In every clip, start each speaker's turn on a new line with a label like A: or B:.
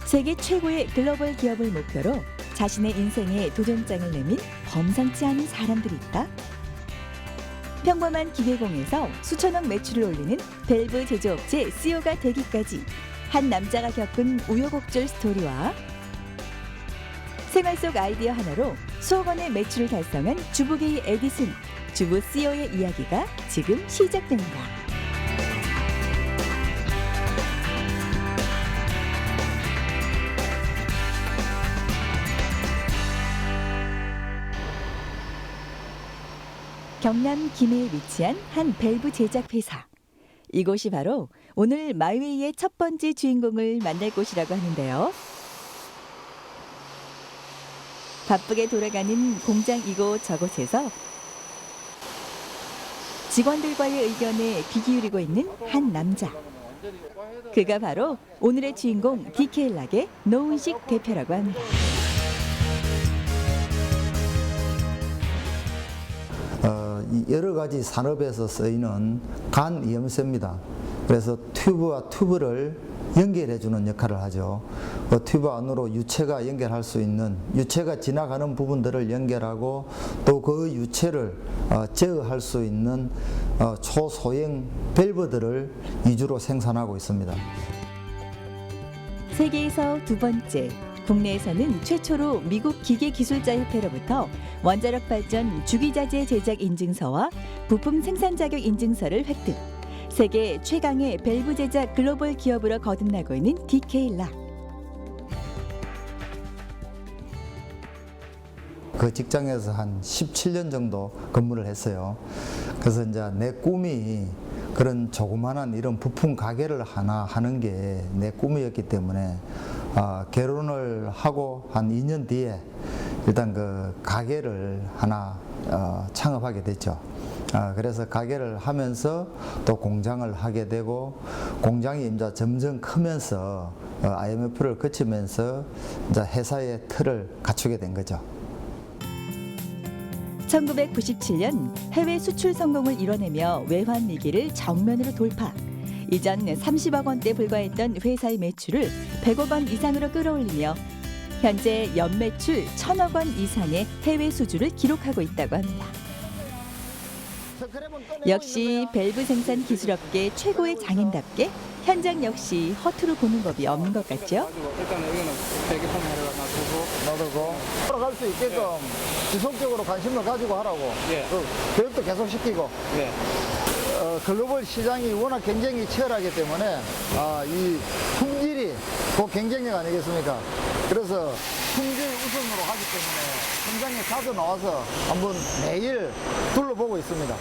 A: 세계 최고의 글로벌 기업을 목표로 자신의 인생에 도전장을 내민 범상치 않은 사람들이 있다. 평범한 기계공에서 수천억 매출을 올리는 밸브 제조업체 CEO가 되기까지 한 남자가 겪은 우여곡절 스토리와 생활 속 아이디어 하나로 수억 원의 매출을 달성한 주부계의 에디슨, 주부 CEO의 이야기가 지금 시작됩니다. 경남 김해에 위치한 한 밸브 제작 회사. 이곳이 바로 오늘 마이웨이의 첫 번째 주인공을 만날 곳이라고 하는데요. 바쁘게 돌아가는 공장 이곳 저곳에서 직원들과의 의견에 귀 기울이고 있는 한 남자. 그가 바로 오늘의 주인공 DK락의 노은식 대표라고 합니다.
B: 여러 가지 산업에서 쓰이는 간 이염새입니다. 그래서 튜브와 튜브를 연결해주는 역할을 하죠. 그 튜브 안으로 유체가 연결할 수 있는, 유체가 지나가는 부분들을 연결하고 또 그 유체를 제어할 수 있는 초소형 밸브들을 위주로 생산하고 있습니다.
A: 세계에서 두 번째, 국내에서는 최초로 미국 기계기술자협회로부터 원자력 발전 주기자재 제작 인증서와 부품 생산 자격 인증서를 획득. 세계 최강의 밸브 제작 글로벌 기업으로 거듭나고 있는 DK락.
B: 그 직장에서 한 17년 정도 근무를 했어요. 그래서 이제 내 꿈이 그런 조그만한 이런 부품 가게를 하나 하는 게 내 꿈이었기 때문에 결혼을 하고 한 2년 뒤에 일단 그 가게를 하나 창업하게 됐죠. 그래서 가게를 하면서 또 공장을 하게 되고 공장이 이제 점점 크면서 IMF를 거치면서 이제 회사의 틀을 갖추게 된 거죠.
A: 1997년 해외 수출 성공을 이뤄내며 외환 위기를 정면으로 돌파. 이전 30억 원대 불과했던 회사의 매출을 100억 원 이상으로 끌어올리며 현재 연매출 1,000억 원 이상의 해외 수주를 기록하고 있다고 합니다. 역시 밸브 생산 기술업계 최고의 장인답게 현장 역시 허투루 보는 법이 없는 것 같죠?
C: 일단은 이거는 대기판을 놔두고
D: 돌아갈 수 있게끔 지속적으로 관심을 가지고 하라고.
C: 예.
D: 교육도 계속 시키고.
C: 예.
D: 글로벌 시장이 워낙 경쟁이 치열하기 때문에 이 품질이 그 경쟁력 아니겠습니까? 그래서 품질 우선으로 하기 때문에 현장에 자주 나와서 한번 매일 둘러보고 있습니다.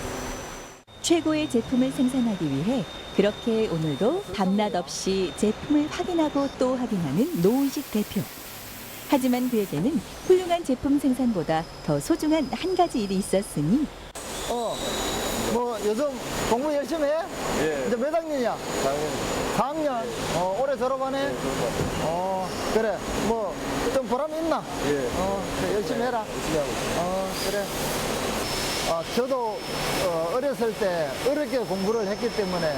A: 최고의 제품을 생산하기 위해 그렇게 오늘도 밤낮 없이 제품을 확인하고 또 확인하는 노은식 대표. 하지만 그에게는 훌륭한 제품 생산보다 더 소중한 한 가지 일이 있었으니
D: 뭐 요즘 공부 열심히 해?
C: 예.
D: 이제 몇 학년이야? 4학년. 올해 졸업하네? 그래. 뭐 좀 보람이 있나?
C: 예.
D: 그래, 열심히 해라.
C: 열심히 하고 있습니다.
D: 그래. 저도 어렸을 때 어렵게 공부를 했기 때문에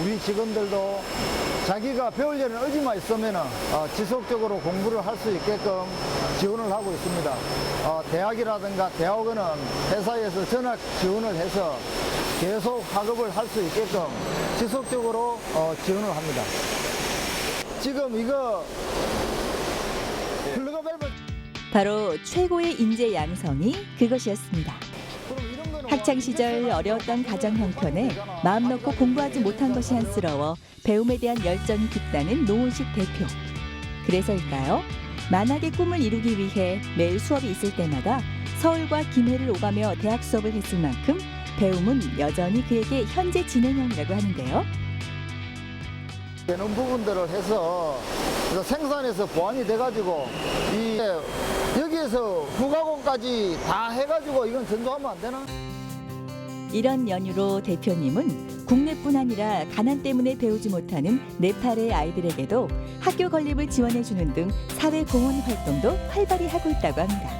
D: 우리 직원들도 자기가 배우려는 의지만 있으면 지속적으로 공부를 할 수 있게끔 지원을 하고 있습니다. 대학이라든가 대학원은 회사에서 전학 지원을 해서 계속 학업을 할 수 있게끔 지속적으로 지원을 합니다. 지금 이거 플러그 밸브
A: 바로 최고의 인재 양성이 그것이었습니다. 학창 시절 어려웠던 가정 형편에 마음 놓고 공부하지 못한 것이 안쓰러워 배움에 대한 열정이 깊다는 노은식 대표. 그래서일까요? 만학의 꿈을 이루기 위해 매일 수업이 있을 때마다 서울과 김해를 오가며 대학 수업을 했을 만큼 배움은 여전히 그에게 현재 진행형이라고 하는데요.
D: 되는 부분들을 해서 생산에서 보완이 돼가지고 여기에서 후가공까지 다 해가지고 이건 전도하면 안 되나?
A: 이런 연유로 대표님은 국내뿐 아니라 가난 때문에 배우지 못하는 네팔의 아이들에게도 학교 건립을 지원해주는 등 사회 공헌 활동도 활발히 하고 있다고 합니다.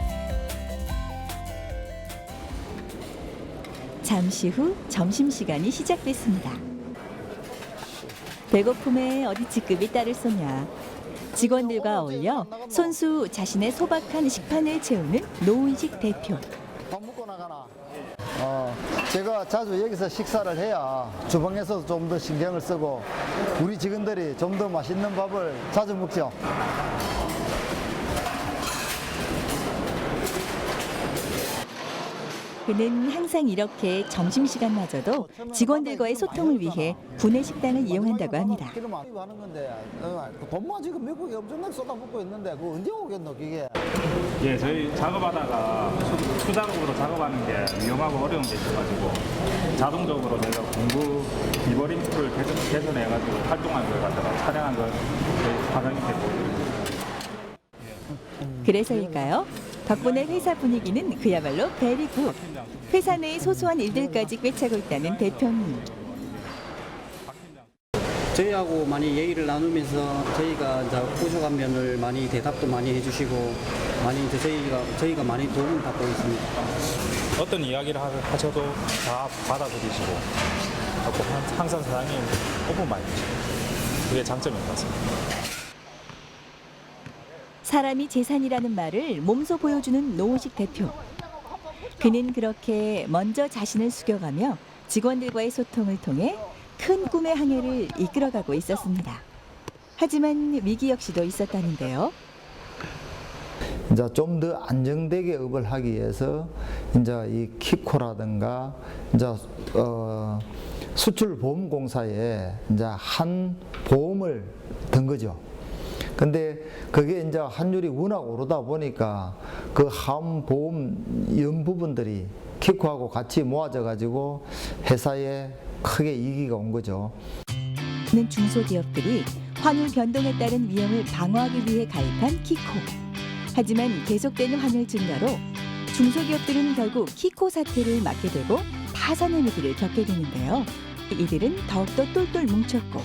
A: 잠시 후 점심시간이 시작됐습니다. 배고픔에 어디 직급이 따를 소냐. 직원들과 어울려 손수 자신의 소박한 식판을 채우는 노은식 대표.
D: 밥 먹고 나가나? 제가 자주 여기서 식사를 해야 주방에서도 좀 더 신경을 쓰고 우리 직원들이 좀 더 맛있는 밥을 자주 먹죠.
A: 그는 항상 이렇게 점심시간마저도 직원들과의 소통을 위해 구내 식당을 이용한다고 합니다.
D: 하는 건데 돈만 지금 미국에 엄청나게 쏟아붓고 있는데 그거 언제 오겠노 그게?
E: 예, 저희 작업하다가 수작업으로 작업하는 게 위험하고 어려운 게 있어가지고 자동적으로 내가 공구 비버림프를 개선해가지고 활동한 걸 갖다가 촬영한 걸 저희 과장님께 보여드립니다.
A: 그래서일까요? 덕분에 회사 분위기는 그야말로 베리굿. 회사 내의 소소한 일들까지 꿰차고 있다는 대표님.
F: 저희하고 많이 얘기를 나누면서 저희가 이제 부족한 면을 많이 대답도 많이 해주시고 많이 이제 저희가 많이 도움을 받고 있습니다.
E: 어떤 이야기를 하셔도 다 받아들이시고 항상 사장님 오픈 마인드시고 그게 장점인 것 같습니다.
A: 사람이 재산이라는 말을 몸소 보여주는 노은식 대표. 그는 그렇게 먼저 자신을 숙여가며 직원들과의 소통을 통해 큰 꿈의 항해를 이끌어가고 있었습니다. 하지만 위기 역시도 있었다는데요.
B: 이제 좀 더 안정되게 업을 하기 위해서 이제 이 키코라든가 이제 수출보험공사에 이제 한 보험을 든 거죠. 근데 그게 이제 환율이 워낙 오르다 보니까 그 한 보험 부분들이 키코하고 같이 모아져 가지고 회사에 크게 이익이 온 거죠.
A: 는 중소기업들이 환율 변동에 따른 위험을 방어하기 위해 가입한 키코. 하지만 계속되는 환율 증가로 중소기업들은 결국 키코 사태를 맞게 되고 파산의 위기를 겪게 되는데요. 이들은 더욱더 똘똘 뭉쳤고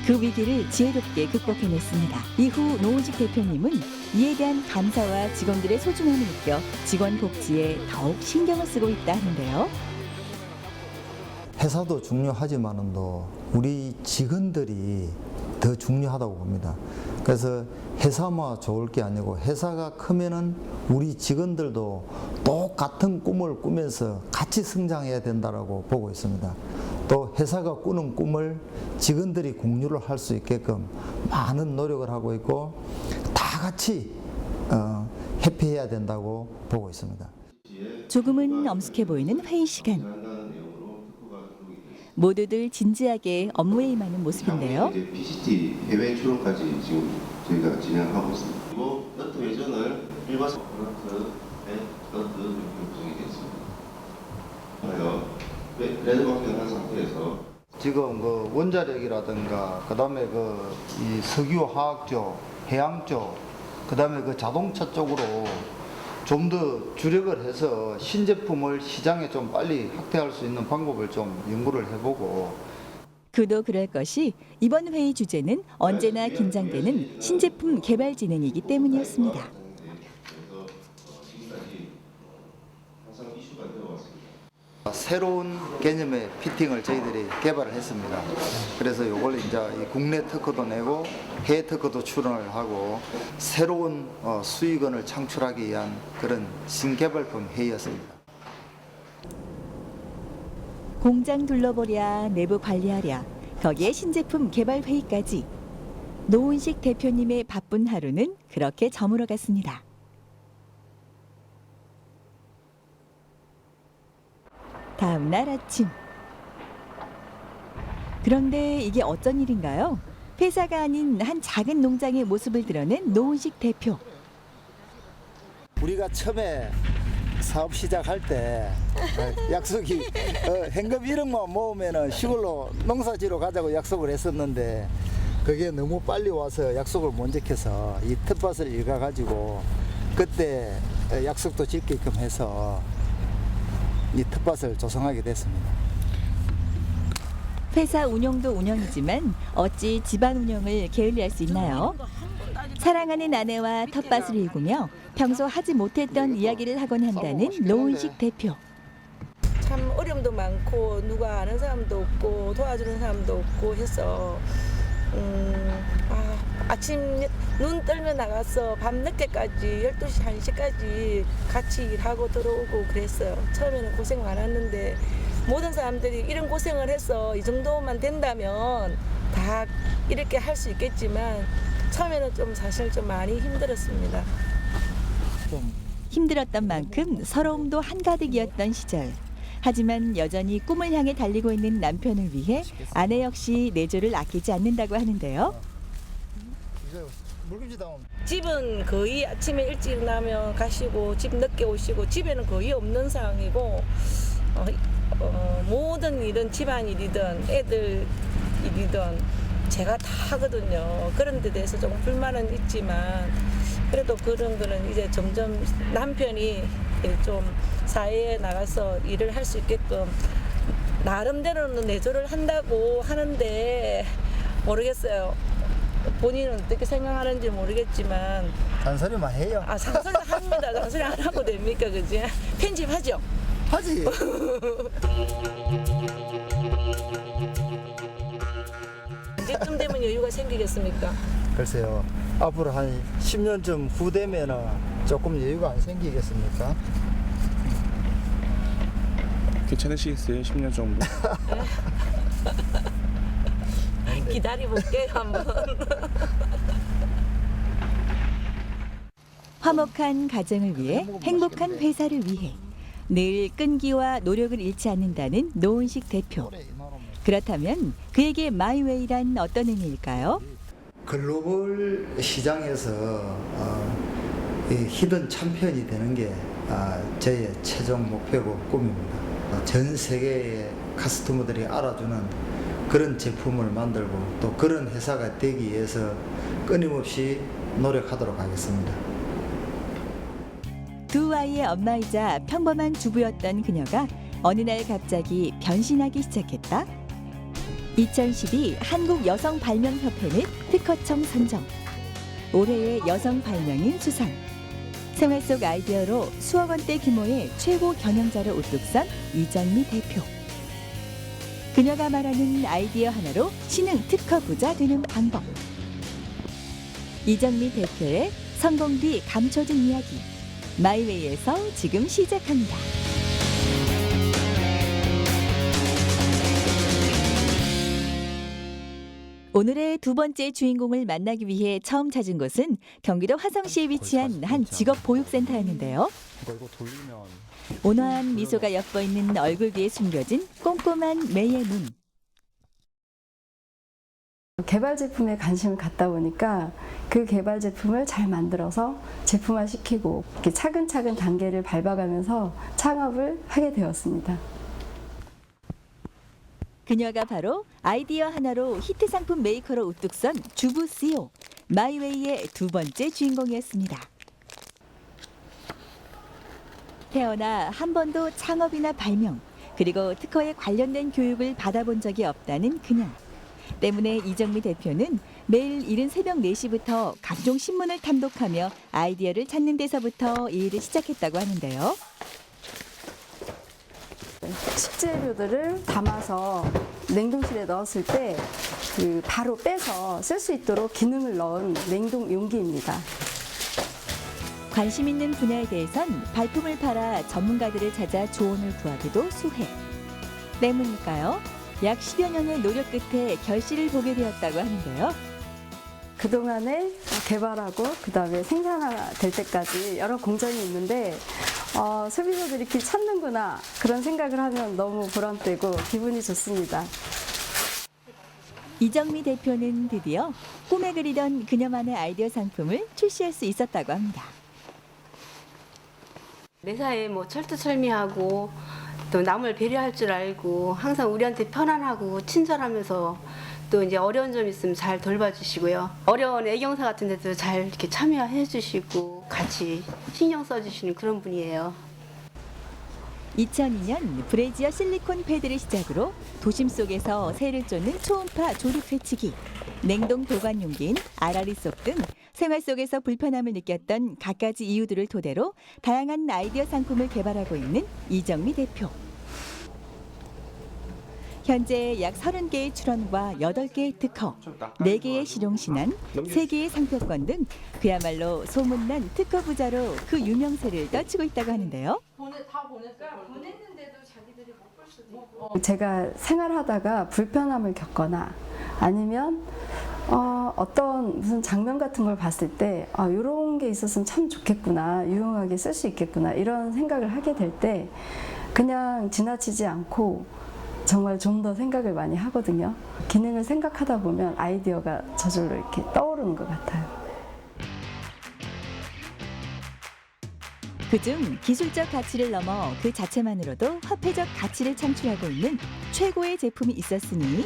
A: 그 위기를 지혜롭게 극복해냈습니다. 이후 노은식 대표님은 이에 대한 감사와 직원들의 소중함을 느껴 직원 복지에 더욱 신경을 쓰고 있다 하는데요.
B: 회사도 중요하지만도 우리 직원들이 더 중요하다고 봅니다. 그래서 회사만 좋을 게 아니고 회사가 크면은 우리 직원들도 똑같은 꿈을 꾸면서 같이 성장해야 된다라고 보고 있습니다. 또 회사가 꾸는 꿈을 직원들이 공유를 할 수 있게끔 많은 노력을 하고 있고 다 같이 해피해야 된다고 보고 있습니다.
A: 조금은 엄숙해 보이는 회의 시간. 모두들 진지하게 업무에 임하는 모습인데요.
G: 이제 PCT 해외 출원까지 지금 저희가 진행하고 있습니다. 그리고 너트 회전을 일반적 너트, 너트 이렇게 구성이 되어 있습니다. 레드박스를 한 상태에서
D: 지금 그 원자력이라든가 그다음에 그 이 석유 화학 쪽, 해양 쪽, 그다음에 그 자동차 쪽으로 좀 더 주력을 해서 신제품을 시장에 좀 빨리 확대할 수 있는 방법을 좀 연구를 해보고.
A: 그도 그럴 것이 이번 회의 주제는 언제나 긴장되는 신제품 개발 진행이기 때문이었습니다.
B: 새로운 개념의 피팅을 저희들이 개발을 했습니다. 그래서 이걸 이제 국내 특허도 내고 해외 특허도 출원을 하고 새로운 수익원을 창출하기 위한 그런 신개발품 회의였습니다.
A: 공장 둘러보랴 내부 관리하랴 거기에 신제품 개발 회의까지. 노은식 대표님의 바쁜 하루는 그렇게 저물어 갔습니다. 다음 날 아침. 그런데 이게 어쩐 일인가요? 회사가 아닌 한 작은 농장의 모습을 드러낸 노은식 대표.
D: 우리가 처음에 사업 시작할 때 약속이 현금 1억만 모으면 시골로 농사지러 가자고 약속을 했었는데 그게 너무 빨리 와서 약속을 못 지켜서 이 텃밭을 읽어가지고 그때 약속도 지키게끔 해서 이 텃밭을 조성하게 됐습니다.
A: 회사 운영도 운영이지만 어찌 집안 운영을 게을리할 수 있나요? 사랑하는 아내와 텃밭을 일구며 평소 하지 못했던 이야기를 하곤 한다는 노은식 대표.
H: 참 어려움도 많고 누가 아는 사람도 없고 도와주는 사람도 없고 해서 아침 눈 떨면 나가서 밤 늦게까지 12시, 1시까지 같이 일하고 들어오고 그랬어요. 처음에는 고생 많았는데 모든 사람들이 이런 고생을 해서 이 정도만 된다면 다 이렇게 할 수 있겠지만 처음에는 좀 사실 좀 많이 힘들었습니다.
A: 힘들었던 만큼 서러움도 한가득이었던 시절. 하지만 여전히 꿈을 향해 달리고 있는 남편을 위해 아내 역시 내조를 아끼지 않는다고 하는데요.
D: 이제 물김치 다음.
H: 집은 거의 아침에 일찍 일어나면 가시고 집 늦게 오시고 집에는 거의 없는 상황이고 모든 일은 집안일이든 애들 일이든 제가 다 하거든요. 그런 데 대해서 조금 불만은 있지만 그래도 그런 거는 이제 점점 남편이 좀 사회에 나가서 일을 할 수 있게끔 나름대로는 내조를 한다고 하는데 모르겠어요. 본인은 어떻게 생각하는지 모르겠지만
D: 잔소리만 해요.
H: 잔소리 합니다. 잔소리 안 하고 됩니까, 그지? 편집하죠.
D: 하지.
H: 언제쯤 되면 여유가 생기겠습니까?
D: 글쎄요. 앞으로 한 10년쯤 후 되면은 조금 여유가 안 생기겠습니까?
C: 괜찮으시겠어요? 10년 정도.
H: 기다려볼게요, 한번.
A: 화목한 가정을 위해 행복한 회사를 위해 늘 끈기와 노력을 잃지 않는다는 노은식 대표. 그렇다면 그에게 마이웨이란 어떤 의미일까요?
B: 글로벌 시장에서 이 히든 챔피언이 되는 게 저의 최종 목표고 꿈입니다. 전 세계의 커스터머들이 알아주는 그런 제품을 만들고 또 그런 회사가 되기 위해서 끊임없이 노력하도록 하겠습니다.
A: 두 아이의 엄마이자 평범한 주부였던 그녀가 어느 날 갑자기 변신하기 시작했다. 2012 한국 여성 발명협회 및 특허청 선정, 올해의 여성 발명인 수상, 생활 속 아이디어로 수억 원대 규모의 최고 경영자로 우뚝 선 이정미 대표. 그녀가 말하는 아이디어 하나로 신흥 특허 부자 되는 방법. 이정미 대표의 성공 뒤 감춰진 이야기, 마이웨이에서 지금 시작합니다. 오늘의 두 번째 주인공을 만나기 위해 처음 찾은 곳은 경기도 화성시에 위치한 한 직업 보육센터였는데요. 온화한 미소가 엿보이는 얼굴 뒤에 숨겨진 꼼꼼한 매의 눈.
I: 개발 제품에 관심을 갖다 보니까 그 개발 제품을 잘 만들어서 제품화 시키고 이렇게 차근차근 단계를 밟아가면서 창업을 하게 되었습니다.
A: 그녀가 바로 아이디어 하나로 히트 상품 메이커로 우뚝 선 주부 CEO, 마이웨이의 두 번째 주인공이었습니다. 태어나 한 번도 창업이나 발명, 그리고 특허에 관련된 교육을 받아본 적이 없다는 그녀. 때문에 이정미 대표는 매일 이른 새벽 4시부터 각종 신문을 탐독하며 아이디어를 찾는 데서부터 이 일을 시작했다고 하는데요.
I: 식재료들을 담아서 냉동실에 넣었을 때 바로 빼서 쓸 수 있도록 기능을 넣은 냉동 용기입니다.
A: 관심 있는 분야에 대해선 발품을 팔아 전문가들을 찾아 조언을 구하기도 수해. 때문일까요? 약 10여 년의 노력 끝에 결실을 보게 되었다고 하는데요.
I: 그동안에 개발하고 그다음에 생산될 때까지 여러 공정이 있는데 소비자들이 이렇게 찾는구나 그런 생각을 하면 너무 보람되고 기분이 좋습니다.
A: 이정미 대표는 드디어 꿈에 그리던 그녀만의 아이디어 상품을 출시할 수 있었다고 합니다.
J: 매사에 철두철미하고 또 남을 배려할 줄 알고 항상 우리한테 편안하고 친절하면서 또 이제 어려운 점 있으면 잘 돌봐주시고요. 어려운 애경사 같은 데도 잘 이렇게 참여해 주시고 같이 신경 써주시는 그런 분이에요.
A: 2002년 브래지어 실리콘 패드를 시작으로 도심 속에서 새를 쫓는 초음파 조립 회치기, 냉동 보관 용기인 아라리 속 등 생활 속에서 불편함을 느꼈던 갖가지 이유들을 토대로 다양한 아이디어 상품을 개발하고 있는 이정미 대표. 현재 약 30개의 출원과 8개의 특허, 4개의 실용신안, 3개의 상표권 등 그야말로 소문난 특허 부자로 그 유명세를 떨치고 있다고 하는데요.
I: 제가 생활하다가 불편함을 겪거나 아니면 어떤 무슨 장면 같은 걸 봤을 때 이런 게 있었으면 참 좋겠구나, 유용하게 쓸 수 있겠구나 이런 생각을 하게 될 때 그냥 지나치지 않고 정말 좀 더 생각을 많이 하거든요. 기능을 생각하다 보면 아이디어가 저절로 이렇게 떠오르는 것 같아요.
A: 그중 기술적 가치를 넘어 그 자체만으로도 화폐적 가치를 창출하고 있는 최고의 제품이 있었으니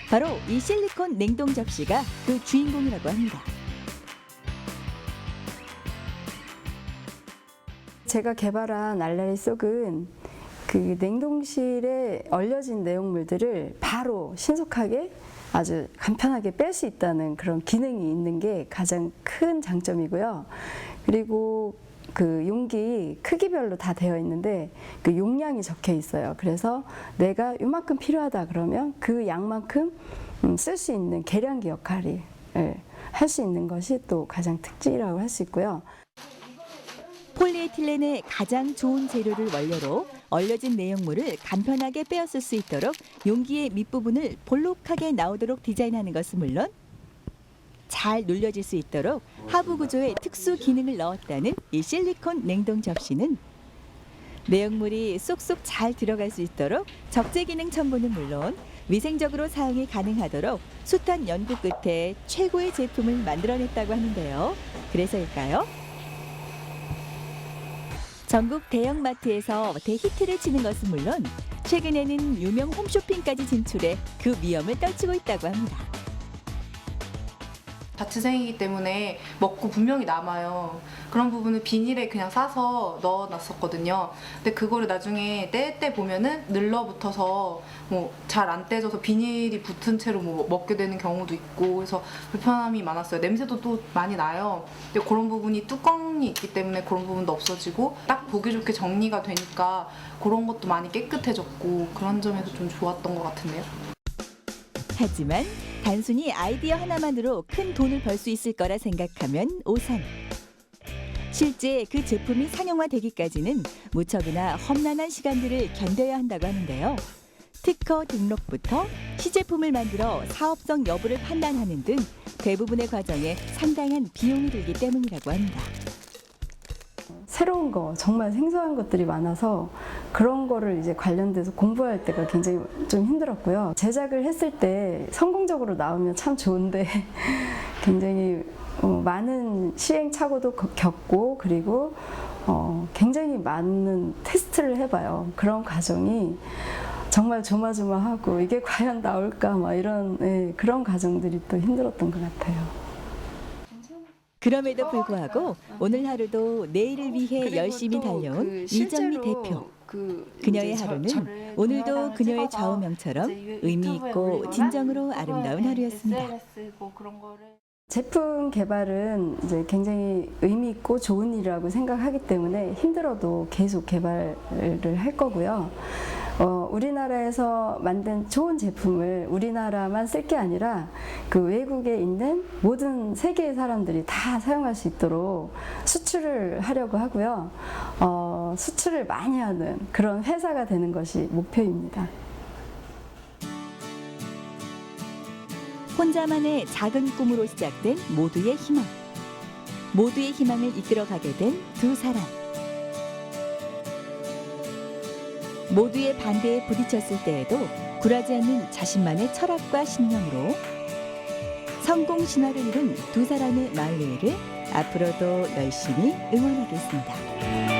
A: 바로 이 실리콘 냉동 접시가 그 주인공이라고 합니다.
I: 제가 개발한 알라리 속은 그 냉동실에 얼려진 내용물들을 바로 신속하게 아주 간편하게 뺄 수 있다는 그런 기능이 있는 게 가장 큰 장점이고요. 그리고 그 용기 크기별로 다 되어 있는데 그 용량이 적혀 있어요. 그래서 내가 이만큼 필요하다 그러면 그 양만큼 쓸 수 있는 계량기 역할이 할 수 있는 것이 또 가장 특징이라고 할 수 있고요.
A: 폴리에틸렌의 가장 좋은 재료를 원료로 얼려진 내용물을 간편하게 빼었을 수 있도록 용기의 밑부분을 볼록하게 나오도록 디자인하는 것은 물론 잘 눌려질 수 있도록 하부 구조에 특수 기능을 넣었다는 이 실리콘 냉동 접시는 내용물이 쏙쏙 잘 들어갈 수 있도록 적재 기능 첨부는 물론 위생적으로 사용이 가능하도록 숱한 연구 끝에 최고의 제품을 만들어냈다고 하는데요. 그래서일까요? 전국 대형마트에서 대히트를 치는 것은 물론 최근에는 유명 홈쇼핑까지 진출해 그 위엄을 떨치고 있다고 합니다.
K: 자취생이기 때문에 먹고 분명히 남아요. 그런 부분을 비닐에 그냥 싸서 넣어놨었거든요. 근데 그거를 나중에 뗄 때 보면은 늘러붙어서 뭐 잘 안 떼져서 비닐이 붙은 채로 뭐 먹게 되는 경우도 있고 그래서 불편함이 많았어요. 냄새도 또 많이 나요. 근데 그런 부분이 뚜껑이 있기 때문에 그런 부분도 없어지고 딱 보기 좋게 정리가 되니까 그런 것도 많이 깨끗해졌고 그런 점에서 좀 좋았던 것 같은데요.
A: 하지만 단순히 아이디어 하나만으로 큰 돈을 벌 수 있을 거라 생각하면 오산. 실제 그 제품이 상용화되기까지는 무척이나 험난한 시간들을 견뎌야 한다고 하는데요. 특허 등록부터 시제품을 만들어 사업성 여부를 판단하는 등 대부분의 과정에 상당한 비용이 들기 때문이라고 합니다.
I: 새로운 거, 정말 생소한 것들이 많아서 그런 거를 이제 관련돼서 공부할 때가 굉장히 좀 힘들었고요. 제작을 했을 때 성공적으로 나오면 참 좋은데 굉장히 많은 시행착오도 겪고 그리고 굉장히 많은 테스트를 해봐요. 그런 과정이 정말 조마조마하고 이게 과연 나올까 막 이런 그런 과정들이 또 힘들었던 것 같아요.
A: 그럼에도 불구하고 오늘 하루도 내일을 위해 열심히 달려온 이정미 대표. 그녀의 하루는 오늘도 그녀의 좌우명처럼 의미 있고 진정으로 아름다운 하루였습니다.
I: 제품 개발은 이제 굉장히 의미 있고 좋은 일이라고 생각하기 때문에 힘들어도 계속 개발을 할 거고요. 우리나라에서 만든 좋은 제품을 우리나라만 쓸 게 아니라 그 외국에 있는 모든 세계의 사람들이 다 사용할 수 있도록 수출을 하려고 하고요. 수출을 많이 하는 그런 회사가 되는 것이 목표입니다.
A: 혼자만의 작은 꿈으로 시작된 모두의 희망. 모두의 희망을 이끌어가게 된 두 사람. 모두의 반대에 부딪혔을 때에도 굴하지 않는 자신만의 철학과 신념으로 성공 신화를 이룬 두 사람의 마을회를 앞으로도 열심히 응원하겠습니다.